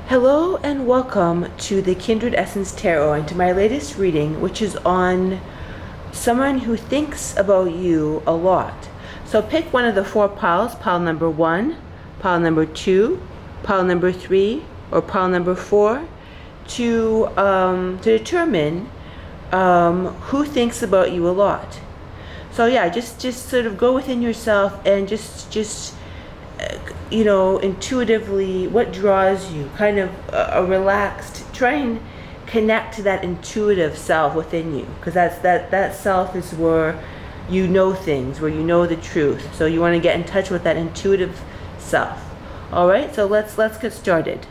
Hello and welcome to the Kindred Essence Tarot and to my latest reading, which is on someone who thinks about you a lot. So pick one of the four piles, pile number 1, pile number 2, pile number 3, or pile number 4, to determine who thinks about you a lot. So yeah, just sort of go within yourself and just intuitively what draws you, kind of a relaxed, try and connect to that intuitive self within you, because that self is where you know things, where you know the truth. So you want to get in touch with that intuitive self. All right, so let's get started.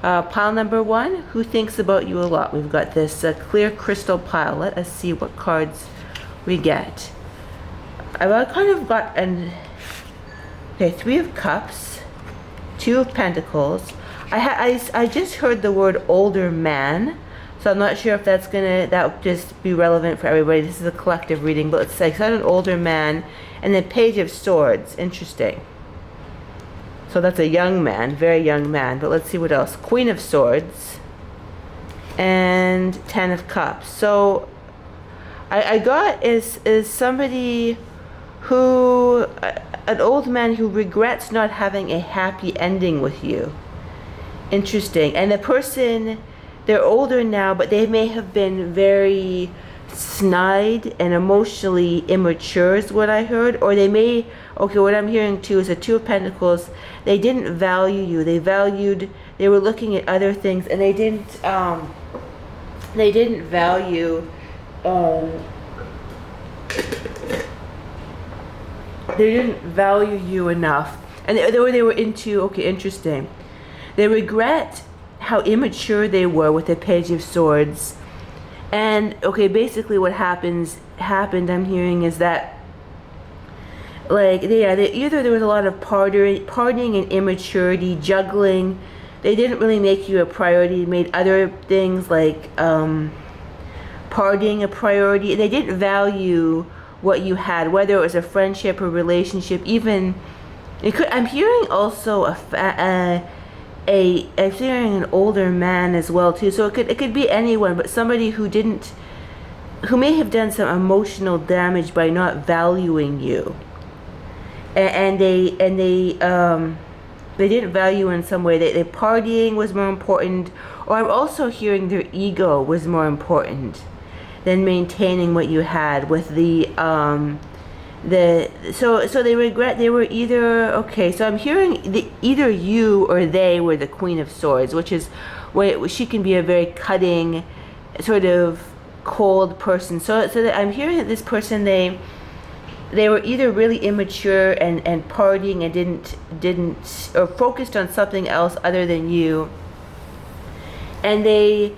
Pile number 1, who thinks about you a lot? We've got this clear crystal pile. Let us see what cards we get. I've kind of got okay, 3 of Cups, 2 of Pentacles. I just heard the word older man, so I'm not sure if that would just be relevant for everybody. This is a collective reading, but it's like an older man, and then Page of Swords. Interesting. So that's a young man, very young man. But let's see what else. Queen of Swords and 10 of Cups. So I got is somebody who, an old man who regrets not having a happy ending with you. Interesting. And the person, they're older now, but they may have been very snide and emotionally immature is what I heard. Or they may, okay, what I'm hearing too is a 2 of Pentacles. They didn't value you. They were looking at other things, and they didn't value they didn't value you enough. And they were into, okay, interesting. They regret how immature they were with the Page of Swords. And, okay, basically what happened, I'm hearing, is that, like, either there was a lot of partying and immaturity, juggling. They didn't really make you a priority, made other things like partying a priority. They didn't value what you had, whether it was a friendship or relationship. Even I'm hearing also I'm hearing an older man as well too. So it could be anyone, but somebody who may have done some emotional damage by not valuing you, and they didn't value in some way. They partying was more important, or I'm also hearing their ego was more important than maintaining what you had with so they regret. They were either, okay, so I'm hearing either you or they were the Queen of Swords, which is where she can be a very cutting, sort of cold person. So that I'm hearing that this person, they were either really immature and partying and didn't or focused on something else other than you, and they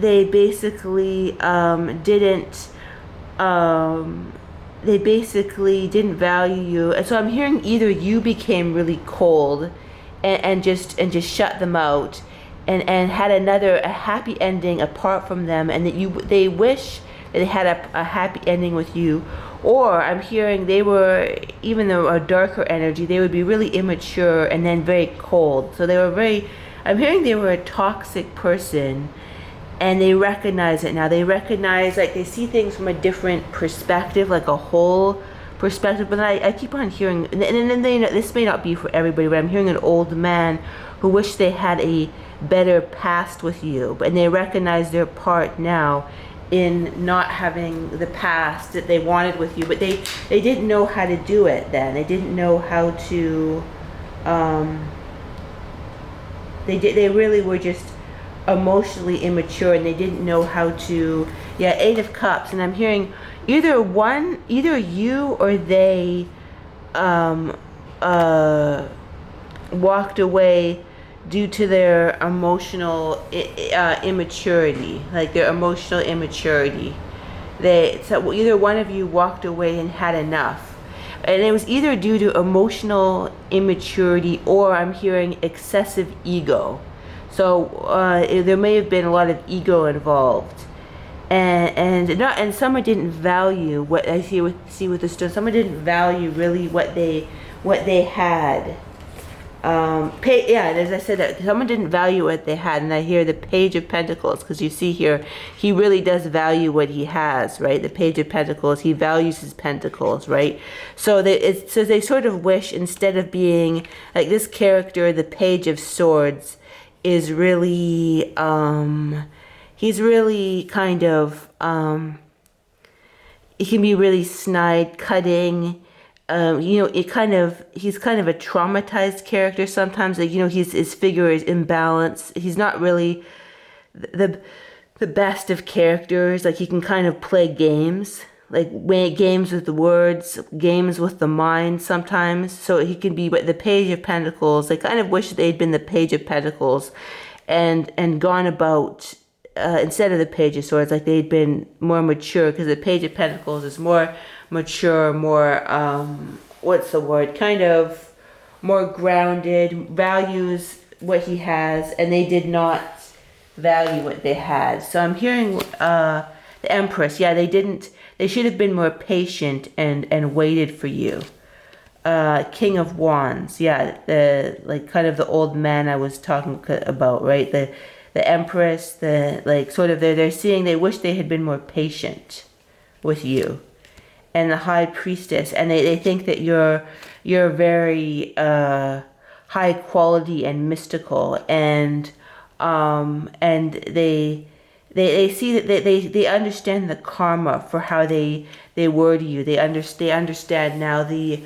basically didn't value you. And so I'm hearing either you became really cold and just shut them out and had a happy ending apart from them, and that they wish that they had a happy ending with you. Or I'm hearing they were, even though a darker energy, they would be really immature and then very cold. So I'm hearing they were a toxic person, and they recognize it now. They recognize, like, they see things from a different perspective, like a whole perspective. But I keep on hearing, and then this may not be for everybody, but I'm hearing an old man who wish they had a better past with you, and they recognize their part now in not having the past that they wanted with you. But they didn't know how to do it then. They didn't know how to. They really were just emotionally immature, and they didn't know how to. 8 of Cups, and I'm hearing either you or they walked away due to their emotional immaturity, like their emotional immaturity. So either one of you walked away and had enough, and it was either due to emotional immaturity, or I'm hearing excessive ego. So there may have been a lot of ego involved, and someone didn't value what I see with the stone. Someone didn't value really what they had. Yeah, and as I said, that someone didn't value what they had, and I hear the Page of Pentacles, because you see here, he really does value what he has, right? The Page of Pentacles, he values his pentacles, right? So they sort of wish, instead of being like this character, the Page of Swords, is really, he's really kind of, he can be really snide, cutting. He's kind of a traumatized character sometimes. Like, his figure is imbalanced. He's not really the best of characters. Like, he can kind of play games, like games with the words, games with the mind sometimes. So he can be, but the Page of Pentacles, they kind of wish they'd been the Page of Pentacles and gone about, instead of the Page of Swords, like they'd been more mature, because the Page of Pentacles is more mature, more, what's the word, kind of more grounded, values what he has, and they did not value what they had. So I'm hearing the Empress. Yeah, they should have been more patient and waited for you. King of Wands. Yeah, kind of the old man I was talking about, right? The Empress, they're seeing, they wish they had been more patient with you. And the High Priestess, and they think that you're very high quality and mystical, and they see that they understand the karma for how they were to you. They understand now the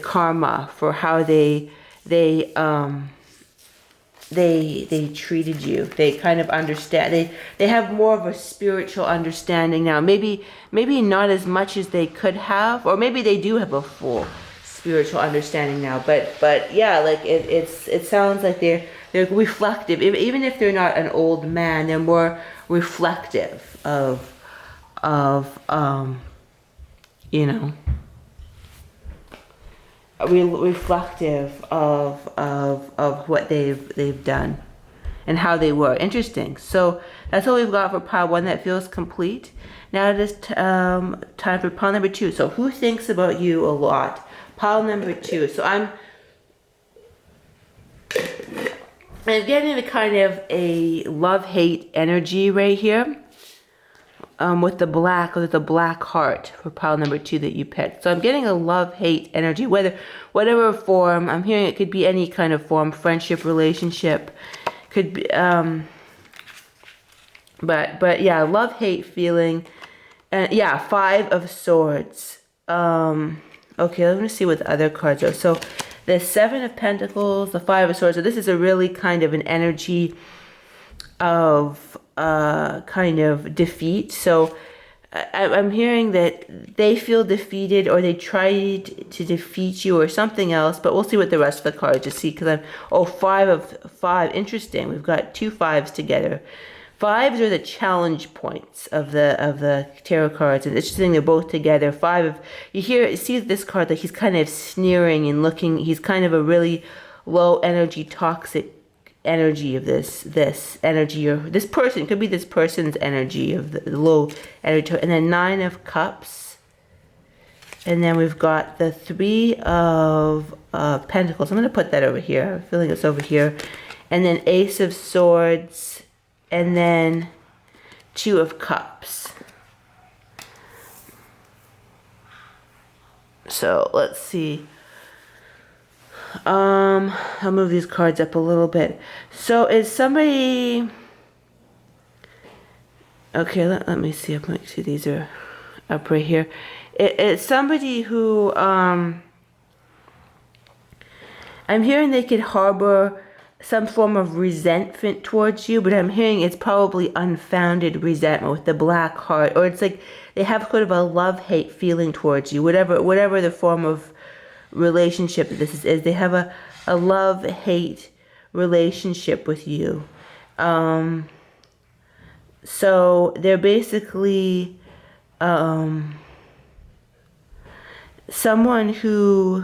karma for how they treated you. They kind of understand. They have more of a spiritual understanding now. Maybe not as much as they could have, or maybe they do have a full spiritual understanding now. But yeah, like it sounds like they're reflective. Even if they're not an old man, they're more reflective of reflective of what they've done and how they were. Interesting. So that's all we've got for pile 1. That feels complete. Now it is time for pile number 2. So who thinks about you a lot? Pile number 2. So I'm getting a kind of a love-hate energy right here. With the black heart for pile number 2 that you picked. So I'm getting a love-hate energy, whatever form. I'm hearing it could be any kind of form, friendship, relationship, could be, but yeah, love-hate feeling, and yeah, 5 of Swords. Okay, let me see what the other cards are. So the 7 of Pentacles, the 5 of Swords. So this is a really kind of an energy of kind of defeat. So I'm hearing that they feel defeated, or they tried to defeat you, or something else. But we'll see what the rest of the cards just see, because 5 of 5. Interesting. We've got 2 5s together. 5s are the challenge points of the tarot cards, and it's interesting they're both together. 5 of, see this card, like he's kind of sneering and looking. He's kind of a really low energy, toxic energy of this energy, or this person could be this person's energy of the low energy. And then 9 of Cups, and then we've got the 3 of Pentacles. I'm going to put that over here. I'm feeling it's over here. And then Ace of Swords, and then 2 of Cups. So let's see. I'll move these cards up a little bit. So is somebody, okay, let me see. I might see these are up right here. It's somebody who I'm hearing they could harbor some form of resentment towards you, but I'm hearing it's probably unfounded resentment with the black heart, or it's like they have sort of a love-hate feeling towards you, whatever the form of relationship this is. They have a love-hate relationship with you. So they're basically someone who,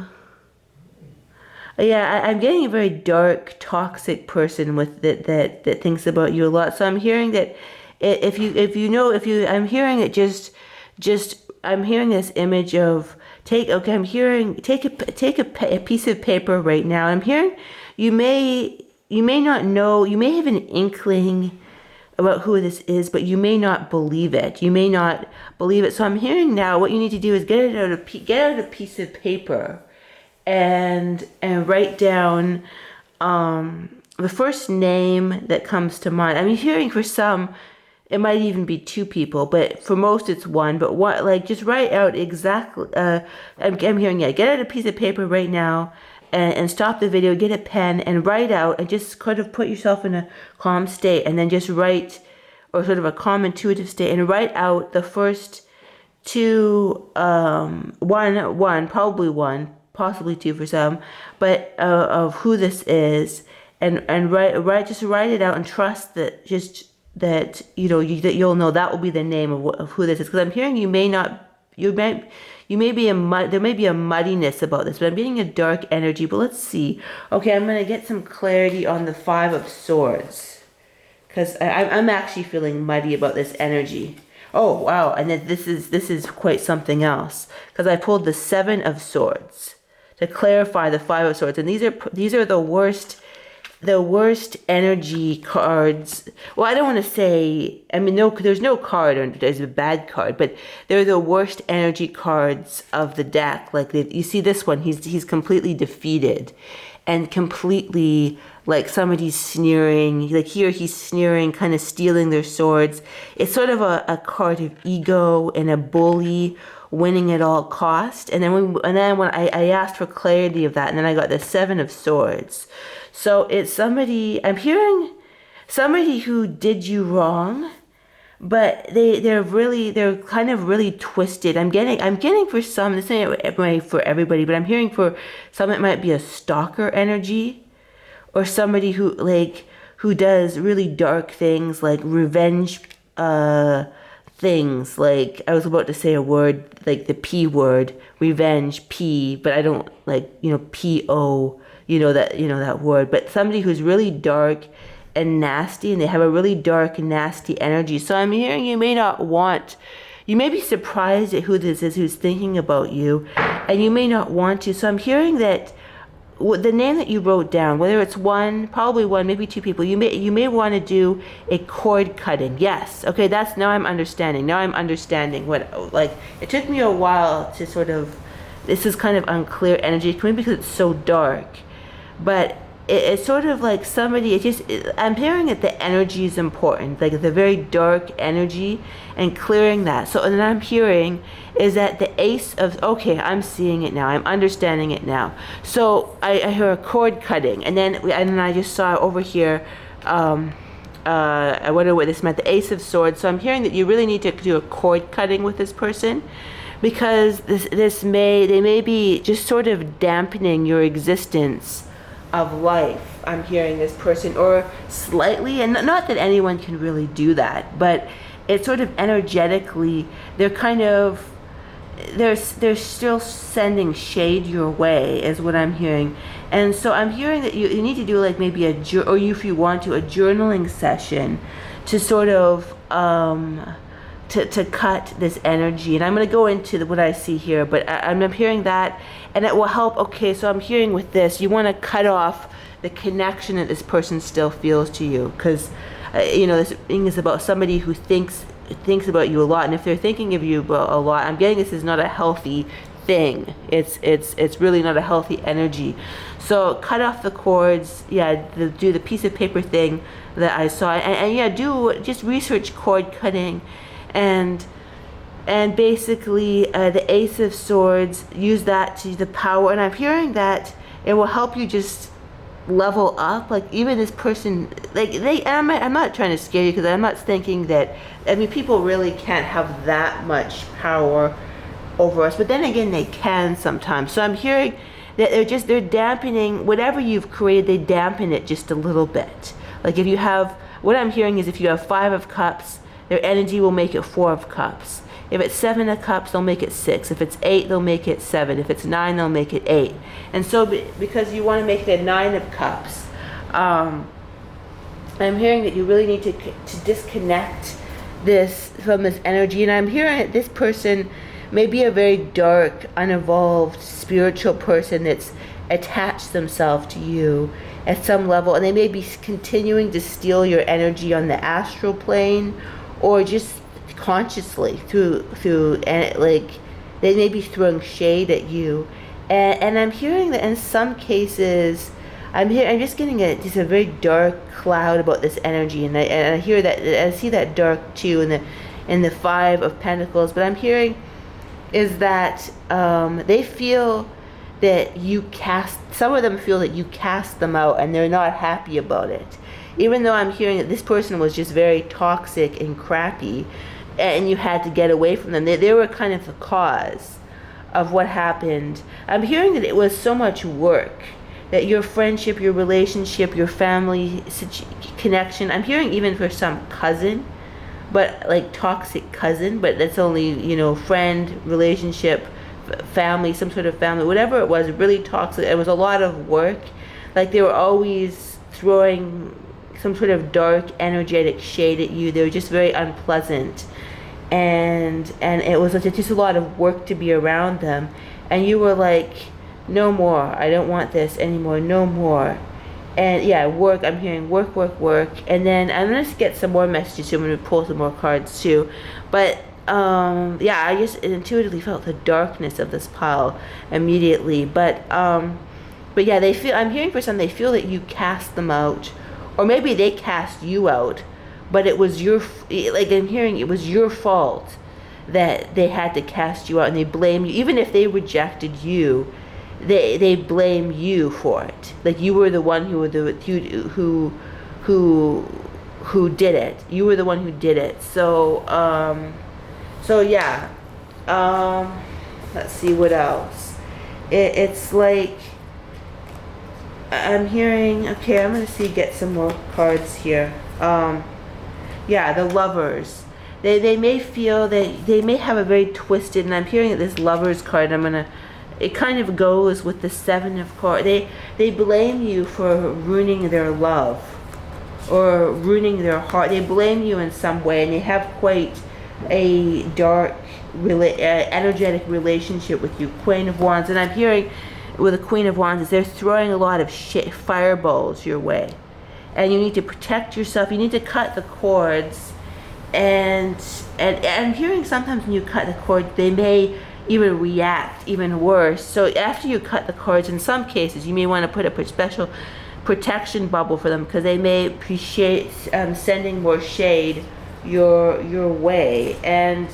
yeah, I'm getting a very dark, toxic person with that thinks about you a lot. So I'm hearing that I'm hearing it just I'm hearing this image of take a piece of paper right now. I'm hearing you may not know, you may have an inkling about who this is, but you may not believe it. You may not believe it. So I'm hearing now what you need to do is get out a piece of paper and write down the first name that comes to mind. I'm hearing for some it might even be two people, but for most it's one. But what, like, just write out exactly. I'm hearing, yeah. Get out a piece of paper right now, and stop the video. Get a pen and write out, and just kind of put yourself in a calm state, and then just write, or sort of a calm intuitive state, and write out the first two, probably one, possibly two for some, but of who this is, and just write it out and trust that that that you'll know that will be the name of who this is. Because I'm hearing there may be there may be a muddiness about this, but I'm getting a dark energy. But let's see. Okay, I'm gonna get some clarity on the 5 of Swords, because I'm actually feeling muddy about this energy. Oh wow! And then this is quite something else, because I pulled the 7 of Swords to clarify the 5 of Swords, and these are the worst energy cards. Well, I don't want to say, I mean, no, there's no card or there's a bad card, but they're the worst energy cards of the deck. Like, you see this one, he's completely defeated and completely, like, somebody's sneering. Like here he's sneering, kind of stealing their swords. It's sort of a card of ego and a bully winning at all cost. And then when I asked for clarity of that, and then I got the 7 of Swords. So it's somebody, I'm hearing somebody who did you wrong, but they're kind of really twisted. I'm getting for some, this ain't for everybody, but I'm hearing for some it might be a stalker energy, or somebody who does really dark things, like revenge things. Like, I was about to say a word, like the P word, revenge, P, but I don't, like, P-O, that word. But somebody who's really dark and nasty, and they have a really dark and nasty energy. So I'm hearing you may be surprised at who this is who's thinking about you, and you may not want to. So I'm hearing that the name that you wrote down, whether it's probably one, maybe two people, you may want to do a cord cutting. Yes. Okay, now I'm understanding. Now I'm understanding what, like, it took me a while to sort of, this is kind of unclear energy, maybe because it's so dark. But it's sort of like somebody, I'm hearing that the energy is important, like the very dark energy, and clearing that. So, and then I'm hearing is that the Ace of, okay, I'm seeing it now, I'm understanding it now. So I hear a cord cutting, and then I just saw over here, I wonder what this meant, the Ace of Swords. So I'm hearing that you really need to do a cord cutting with this person, because they may be just sort of dampening your existence of life. I'm hearing this person, or slightly, and not that anyone can really do that, but it's sort of energetically, they're still sending shade your way, is what I'm hearing. And so I'm hearing that you need to do, like, maybe or if you want to, a journaling session to sort of to cut this energy. And I'm going to go into what I see here, but I'm hearing that, and it will help. Okay, so I'm hearing with this, you want to cut off the connection that this person still feels to you, because this thing is about somebody who thinks about you a lot, and if they're thinking of you a lot, I'm getting this is not a healthy thing. It's really not a healthy energy. So cut off the cords. Do the piece of paper thing that I saw, and just research cord cutting. And basically the Ace of Swords, use that to the power. And I'm hearing that it will help you just level up. Like, even this person, like, I'm not trying to scare you, because I'm not thinking that, I mean, people really can't have that much power over us, but then again, they can sometimes. So I'm hearing that they're dampening whatever you've created. They dampen it just a little bit. Like, what I'm hearing is, if you have 5 of Cups, their energy will make it 4 of Cups. If it's 7 of Cups, they'll make it 6. If it's 8, they'll make it 7. If it's 9, they'll make it 8. And so, because you want to make it a 9 of Cups, I'm hearing that you really need to disconnect from this energy. And I'm hearing that this person may be a very dark, unevolved, spiritual person that's attached themselves to you, at some level, and they may be continuing to steal your energy on the astral plane, or just consciously through and like they may be throwing shade at you, and I'm hearing that in some cases I'm just getting just a very dark cloud about this energy, and I hear that, I see that dark too in the Five of Pentacles. But I'm hearing is that they feel that some of them feel that you cast them out, and they're not happy about it. Even though I'm hearing that this person was just very toxic and crappy, and you had to get away from them. They were kind of the cause of what happened. I'm hearing that it was so much work, that your friendship, your relationship, your family connection, I'm hearing even for some cousin, but like toxic cousin, but that's only, you know, friend, relationship, family, some sort of family, whatever it was, really toxic. It was a lot of work. Like they were always throwing some sort of dark energetic shade at you. They were just very unpleasant, and it was just a lot of work to be around them, and you were like, no more, I don't want this anymore, no more. And yeah, work, I'm hearing work, and then I'm going to get some more messages too. I'm going to pull some more cards too, but yeah, I just intuitively felt the darkness of this pile immediately. But yeah, they feel, I'm hearing for some, they feel that you cast them out, or maybe they cast you out, but it was your, like I'm hearing it was your fault that they had to cast you out, and they blame you. Even if they rejected you, they blame you for it. Like you were the one who did it. You were the one who did it. So yeah. Let's see what else. It's like I'm hearing. Okay, I'm gonna get some more cards here. Yeah, the Lovers. They may feel that they may have a very twisted, and I'm hearing that this Lovers card, it kind of goes with the Seven of Cards. They blame you for ruining their love or ruining their heart. They blame you in some way, and they have quite a dark energetic relationship with you. Queen of Wands. And I'm hearing with the Queen of Wands is they're throwing a lot of fireballs your way, and you need to protect yourself. You need to cut the cords, and I'm hearing sometimes when you cut the cord, they may even react even worse. So after you cut the cords, in some cases you may want to put a special protection bubble for them, because they may appreciate sending more shade your way, and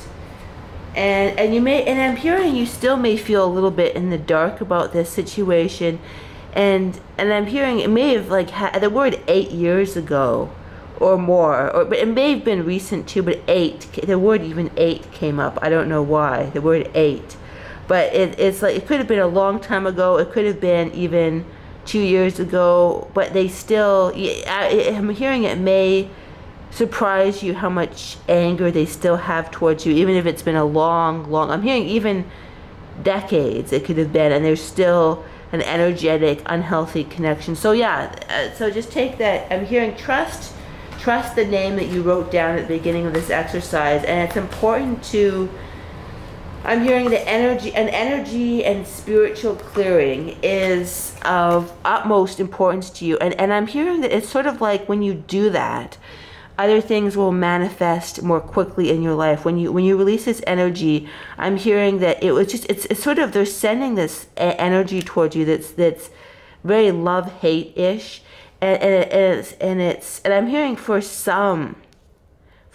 you may, and I'm hearing you still may feel a little bit in the dark about this situation, and I'm hearing it may have like the word 8 years ago or more, but it may have been recent too, but the word even 8 came up. I don't know why, the word 8, but it's like, it could have been a long time ago, it could have been even 2 years ago, but they still, I'm hearing it may surprise you how much anger they still have towards you, even if it's been a long, I'm hearing even decades it could have been, and there's still an energetic, unhealthy connection. So yeah, so just take that. I'm hearing trust the name that you wrote down at the beginning of this exercise, and it's important to, I'm hearing the energy and spiritual clearing is of utmost importance to you, and I'm hearing that it's sort of like when you do that, other things will manifest more quickly in your life. When you release this energy, I'm hearing that it was just, it's sort of, they're sending this energy towards you that's very love-hate-ish, and I'm hearing for some,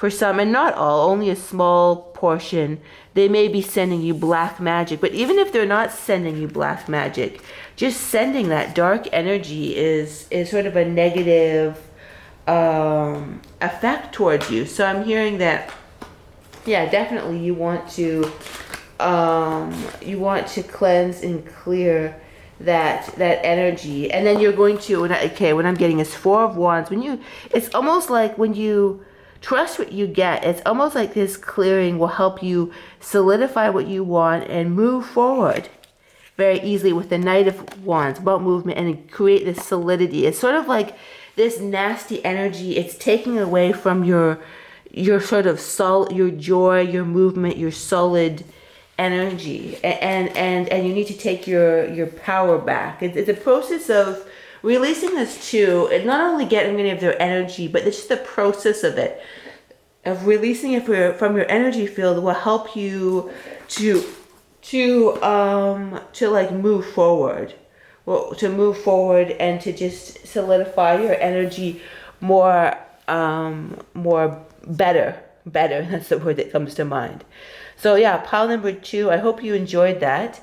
and not all, only a small portion, they may be sending you black magic. But even if they're not sending you black magic, just sending that dark energy is sort of a negative effect towards you. So I'm hearing that, yeah, definitely you want to cleanse and clear that energy. And then you're going to, when I'm getting is Four of Wands. It's almost like when you trust what you get, it's almost like this clearing will help you solidify what you want and move forward very easily with the Knight of Wands, about movement, and create this solidity. It's sort of like this nasty energy, it's taking away from your sort of your joy, your movement, your solid energy, and you need to take your power back. It's a process of releasing this too, and not only getting rid of their energy, but it's just the process of it, of releasing it from your energy field will help you to like move forward. Well, to move forward and to just solidify your energy more better. That's the word that comes to mind. So yeah, pile number 2. I hope you enjoyed that.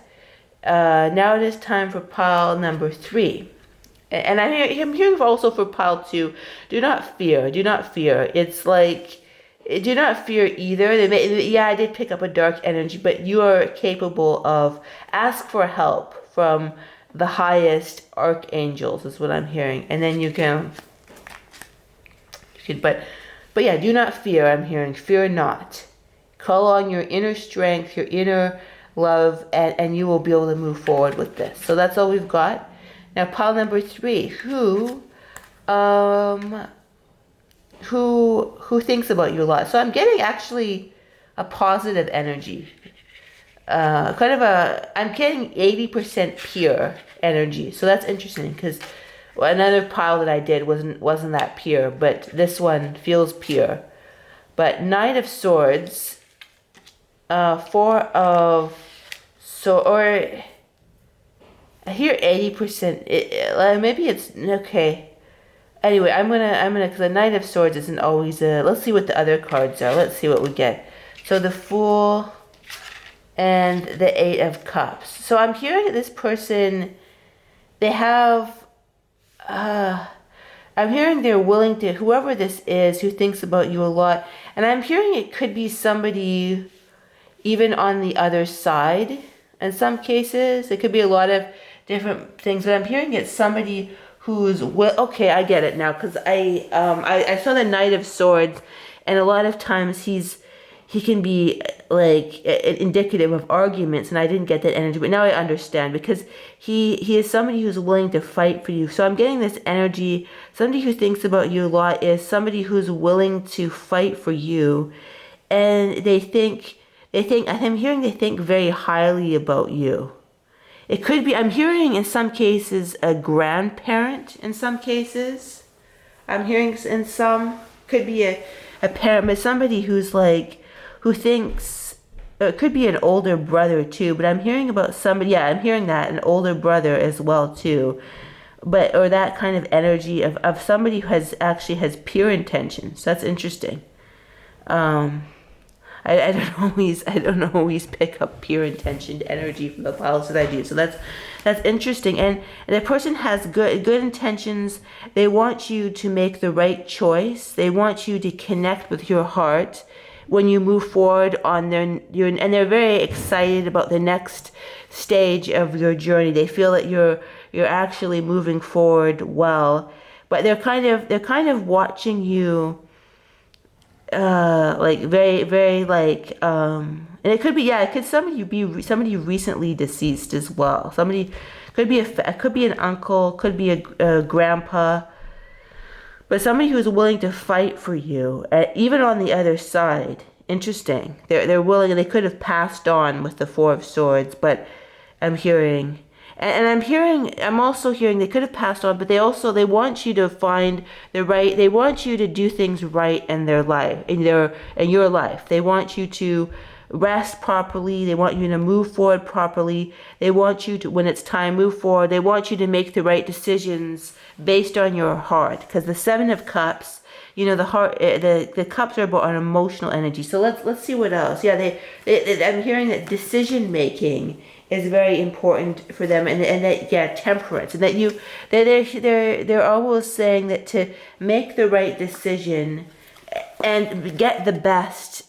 Now it is time for pile number 3. And I'm hearing also for pile 2, do not fear. It's like, do not fear either. Yeah, I did pick up a dark energy, but you are capable of ask for help from the highest archangels is what I'm hearing. And then you can but yeah, do not fear. I'm hearing fear not. Call on your inner strength, your inner love, and you will be able to move forward with this. So that's all we've got. Now pile number 3, who thinks about you a lot. So I'm getting actually a positive energy. I'm getting 80% pure energy. So that's interesting because another pile that I did wasn't that pure, but this one feels pure. But Knight of Swords, 4 of or I hear 80%. Maybe it's okay. Anyway, I'm gonna because the Knight of Swords isn't always a. Let's see what the other cards are. Let's see what we get. So the Fool and the 8 of Cups. So I'm hearing that this person, they have. I'm hearing they're willing to, whoever this is who thinks about you a lot, and I'm hearing it could be somebody even on the other side. In some cases, it could be a lot of different things, but I'm hearing it's somebody who's okay, I get it now, because I saw the Knight of Swords, and a lot of times he can be like indicative of arguments, and I didn't get that energy, but now I understand, because he is somebody who's willing to fight for you. So I'm getting this energy, somebody who thinks about you a lot is somebody who's willing to fight for you, and I'm hearing they think very highly about you. It could be, I'm hearing in some cases a grandparent in some cases. I'm hearing in some, could be a parent, but somebody who's like, who thinks, it could be an older brother too, but I'm hearing about somebody, yeah, I'm hearing that, an older brother as well too. But, or that kind of energy of somebody who has pure intentions. That's interesting. I don't always pick up pure intentioned energy from the piles that I do. So that's interesting. And the person has good intentions. They want you to make the right choice. They want you to connect with your heart when you move forward on and they're very excited about the next stage of your journey. They feel that you're actually moving forward well, but they're kind of watching you. Like very, very like, and it could be, yeah, it could be somebody recently deceased as well. Somebody could be an uncle, could be a grandpa, but somebody who's willing to fight for you, even on the other side. Interesting. They're willing. They could have passed on with the 4 of Swords, but I'm hearing. And I'm also hearing they could have passed on, but they want you to find the right, they want you to do things right in their life, in your life. They want you to rest properly. They want you to move forward properly. They want you to, when it's time, move forward. They want you to make the right decisions based on your heart. Because the 7 of Cups, the heart, the cups are about an emotional energy. So let's see what else. Yeah, I'm hearing that decision making is very important for them, and that, yeah, temperance, and that they're always saying that to make the right decision and get the best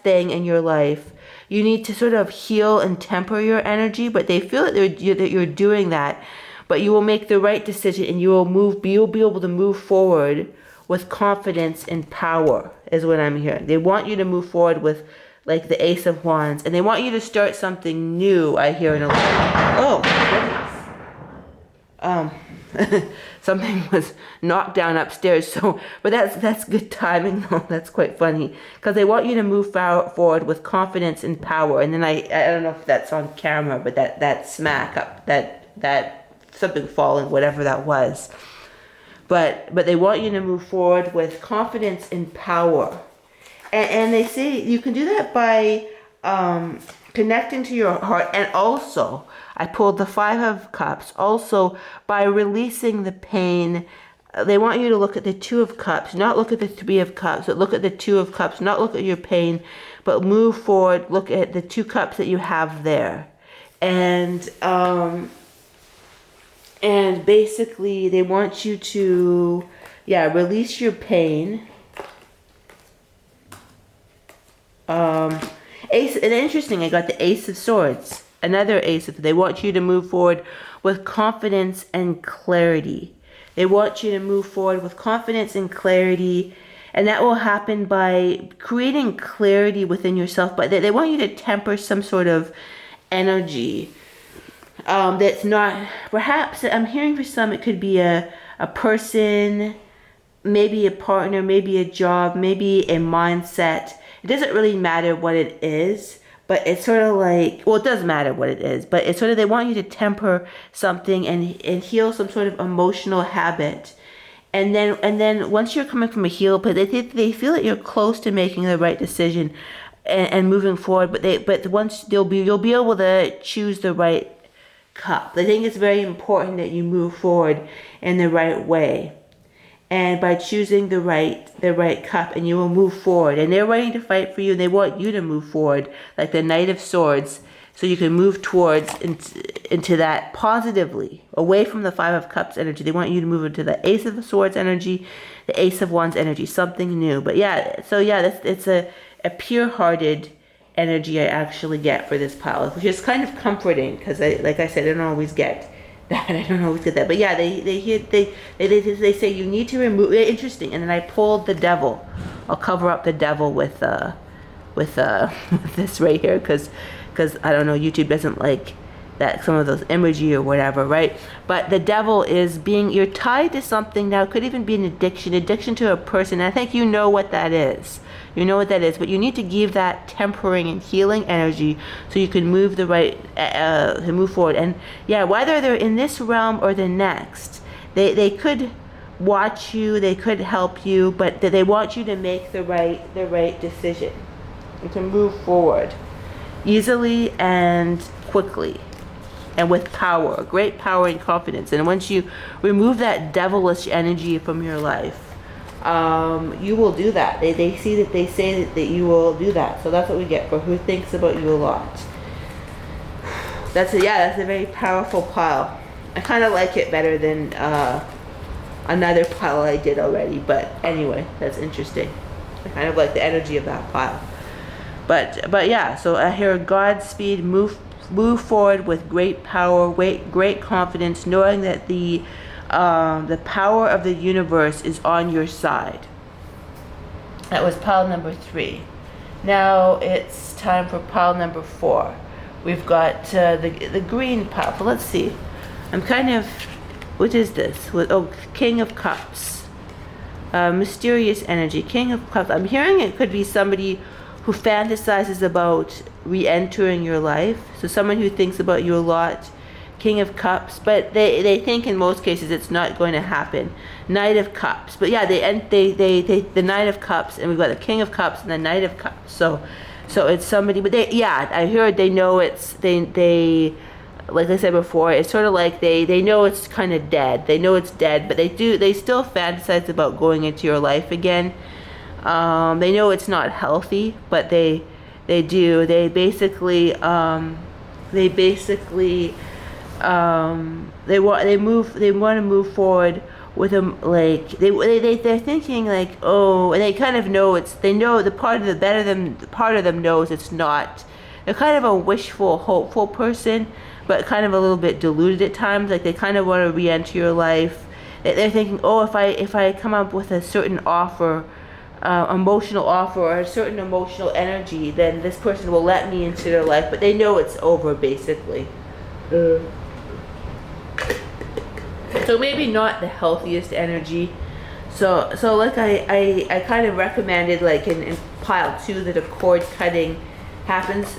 thing in your life, you need to sort of heal and temper your energy. But they feel that you're doing that, but you will make the right decision, and you'll be able to move forward with confidence and power, is what I'm hearing. They want you to move forward with, like, the Ace of Wands, and they want you to start something new. I hear in a oh goodness, something was knocked down upstairs. So, but that's good timing. That's quite funny, because they want you to move forward with confidence and power. And then I don't know if that's on camera, but that smack up, that something falling, whatever that was. But they want you to move forward with confidence and power. And they say you can do that by connecting to your heart, and also I pulled the 5 of Cups, also by releasing the pain. They want you to look at the 2 of Cups, not look at the 3 of Cups, but look at the 2 of Cups, not look at your pain, but move forward, look at the 2 cups that you have there. And basically they want you to, release your pain. Ace, and interesting, I got the Ace of Swords, another Ace of, they want you to move forward with confidence and clarity. They want you to move forward with confidence and clarity, and that will happen by creating clarity within yourself. But they want you to temper some sort of energy that's not, perhaps, I'm hearing for some, it could be a person, maybe a partner, maybe a job, maybe a mindset. It doesn't really matter what it is, but it's sort of like, well, it does matter what it is, but it's sort of, they want you to temper something and heal some sort of emotional habit. And then once you're coming from a heal place, they feel that you're close to making the right decision and moving forward, but once you'll be able to choose the right cup. I think it's very important that you move forward in the right way. And by choosing the right cup, and you will move forward. And they're ready to fight for you, and they want you to move forward, like the Knight of Swords, so you can move towards into that positively, away from the 5 of Cups energy. They want you to move into the Ace of Swords energy, the Ace of Wands energy, something new. But it's a pure-hearted energy I actually get for this pile, which is kind of comforting, because like I said, I don't always get that. I don't always get that. But they say you need to remove, interesting. And then I pulled the Devil. I'll cover up the Devil with this right here, because I don't know, YouTube doesn't like that, some of those imagery or whatever, right? But the Devil is you're tied to something now. It could even be an addiction to a person. And I think you know what that is. You know what that is, but you need to give that tempering and healing energy so you can move to move forward. And whether they're in this realm or the next, they could watch you, they could help you, but they want you to make the right decision and to move forward easily and quickly and with power, great power and confidence. And once you remove that devilish energy from your life, you will do that. They say that you will do that. So that's what we get for who thinks about you a lot. That's a very powerful pile. I kind of like it better than another pile I did already. But anyway, that's interesting. I kind of like the energy of that pile. But yeah. So I hear Godspeed. Move forward with great power, great confidence, knowing that the power of the universe is on your side. That was pile number 3. Now it's time for pile number 4. We've got the green pile. So let's see. I'm kind of, what is this? King of Cups. Mysterious energy. King of Cups. I'm hearing it could be somebody who fantasizes about re-entering your life. So someone who thinks about you a lot. King of Cups, but they think in most cases it's not going to happen. Knight of Cups, but the Knight of Cups, and we've got the King of Cups and the Knight of Cups. So it's somebody, but I heard they know they like I said before, it's sort of like they know it's kind of dead. They know it's dead, but they still fantasize about going into your life again. They know it's not healthy, but they do. They basically they want to move forward with them, like they're thinking like, oh, and they kind of know they know the part of them knows it's not. They're kind of a wishful, hopeful person, but kind of a little bit deluded at times. Like they kind of want to re-enter your life. They're thinking, oh, if I come up with a certain offer, emotional offer, or a certain emotional energy, then this person will let me into their life. But they know it's over, basically. So maybe not the healthiest energy. So like I kind of recommended, like in pile 2, that a cord cutting happens,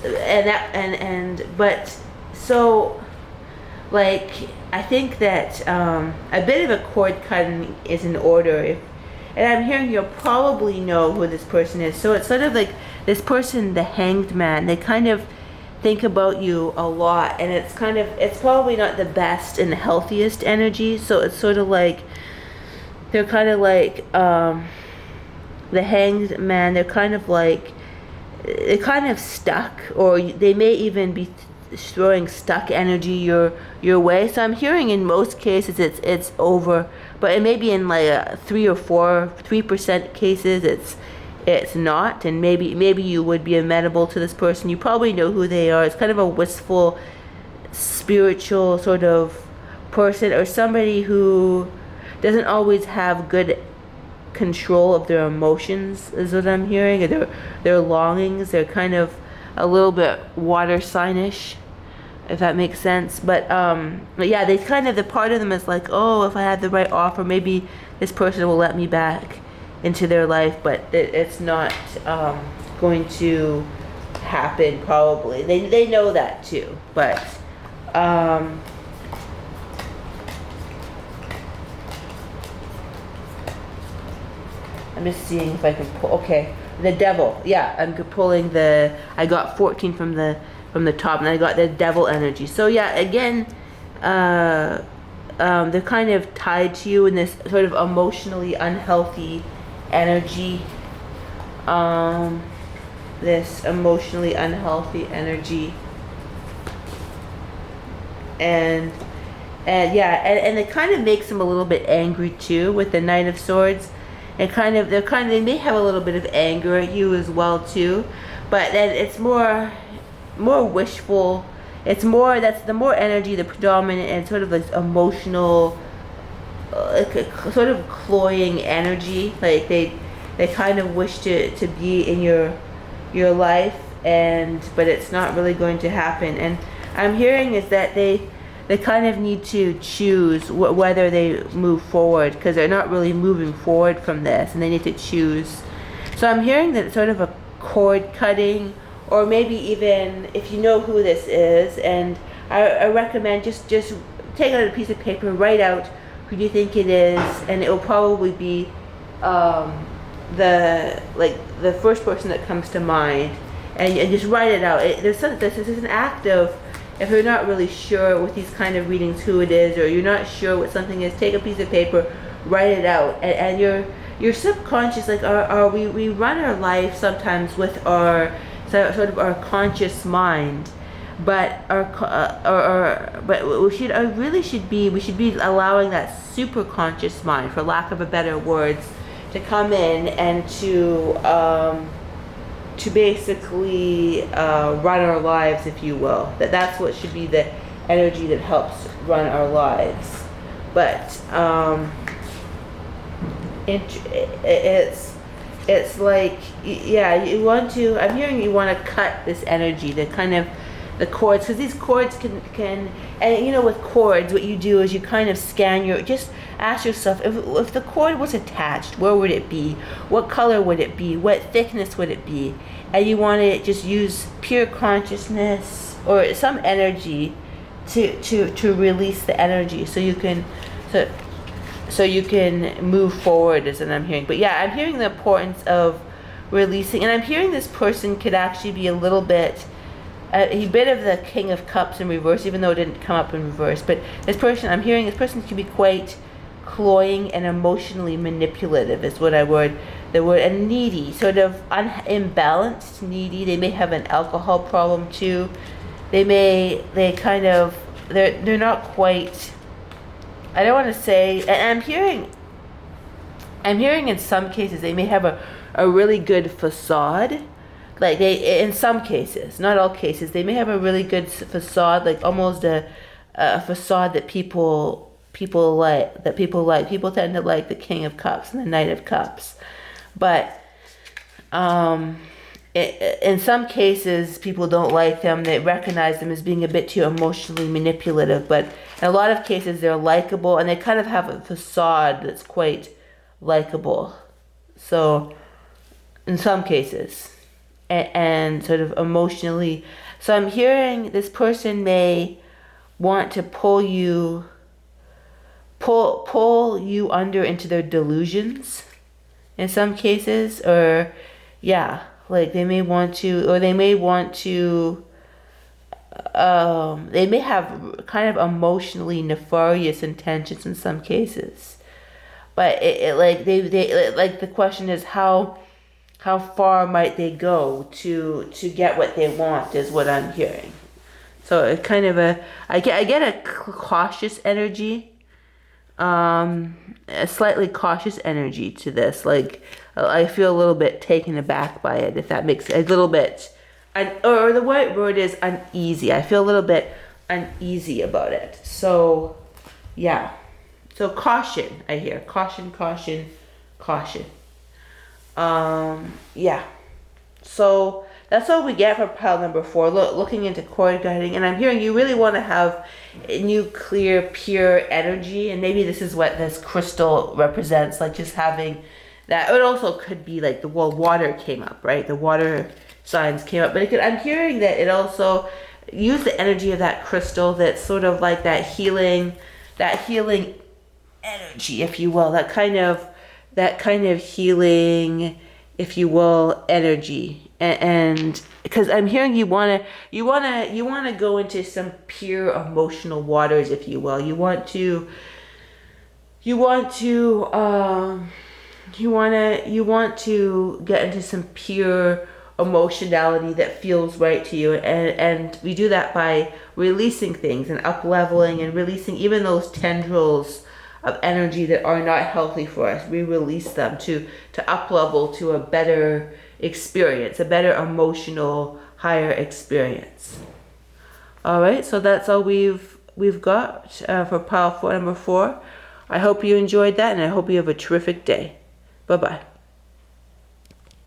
but so like I think that a bit of a cord cutting is in order. And I'm hearing you'll probably know who this person is. So it's sort of like this person, the Hanged Man. They kind of think about you a lot, and it's probably not the best and the healthiest energy. So it's sort of like they're kind of like the Hanged Man. They're kind of stuck, or they may even be throwing stuck energy your way. So I'm hearing in most cases it's over, but it may be in like 3% cases it's not, and maybe you would be amenable to this person. You probably know who they are. It's kind of a wistful, spiritual sort of person, or somebody who doesn't always have good control of their emotions, is what I'm hearing, or their longings. They're kind of a little bit water signish, if that makes sense. But yeah, they kind of, the part of them is like, oh, if I had the right offer, maybe this person will let me back into their life, but it's not going to happen probably. They know that too, but I'm just seeing if I can pull. Okay, the Devil. Yeah, I'm pulling I got 14 from the top, and I got the Devil energy. So yeah, again, they're kind of tied to you in this sort of emotionally unhealthy energy. This emotionally unhealthy energy, and yeah, and it kind of makes them a little bit angry too with the Knight of Swords. And they may have a little bit of anger at you as well too, but then it's more wishful. That's the more energy, the predominant, and sort of this emotional, like a sort of cloying energy. Like they kind of wish to be in your life, but it's not really going to happen. And I'm hearing is that they kind of need to choose whether they move forward, because they're not really moving forward from this, and they need to choose. So I'm hearing that it's sort of a cord cutting, or maybe even if you know who this is, and I recommend just take out a piece of paper, write out who you think it is, and it will probably be the first person that comes to mind, and just write it out. This is an act of, if you're not really sure with these kind of readings who it is, or you're not sure what something is, take a piece of paper, write it out, and your subconscious, like we run our life sometimes with our sort of our conscious mind, but we should be allowing that super conscious mind, for lack of a better words, to come in and to basically run our lives, if you will. That's what should be the energy that helps run our lives. But it's like, yeah, you want to, I'm hearing you want to cut this energy, the cords, because these cords can, and you know, with cords, what you do is you kind of just ask yourself, if the cord was attached, where would it be? What color would it be? What thickness would it be? And you want to just use pure consciousness or some energy to release the energy, so you can move forward, is what I'm hearing. But yeah, I'm hearing the importance of releasing, and I'm hearing this person could actually be a little bit a bit of the King of Cups in reverse, even though it didn't come up in reverse. But I'm hearing this person can be quite cloying and emotionally manipulative, is what and needy, sort of imbalanced, needy. They may have an alcohol problem too. They're not quite, I don't want to say, and I'm hearing in some cases they may have a really good facade. Like in some cases, not all cases, they may have a really good facade, like almost a facade that people like. People tend to like the King of Cups and the Knight of Cups, but in some cases, people don't like them. They recognize them as being a bit too emotionally manipulative. But in a lot of cases, they're likable, and they kind of have a facade that's quite likable. So, in some cases. And sort of emotionally. So I'm hearing this person may want to pull you pull you under into their delusions in some cases, or yeah, like they may want to, or they may want to, they may have kind of emotionally nefarious intentions in some cases. But like they like, the question is how far might they go to get what they want, is what I'm hearing. So it's kind of I get a cautious energy, a slightly cautious energy to this. Like I feel a little bit taken aback by it, if that makes a little bit, or the right word is uneasy. I feel a little bit uneasy about it. So yeah, so caution. I hear caution, caution, caution. Yeah. So that's all we get for pile number 4. Looking into cord guiding, and I'm hearing you really want to have a new, clear, pure energy, and maybe this is what this crystal represents, like just having that. It also could be like the water came up, right? The water signs came up, but I'm hearing that it also use the energy of that crystal, that's sort of like that healing energy, if you will, that kind of healing, if you will, energy. And because I'm hearing you want to go into some pure emotional waters, if you will. You want to get into some pure emotionality that feels right to you, and we do that by releasing things and up leveling and releasing even those tendrils of energy that are not healthy for us. We release them to up level to a better experience, a better emotional, higher experience. All right, so that's all we've got for pile number 4. I hope you enjoyed that, and I hope you have a terrific day. Bye-bye.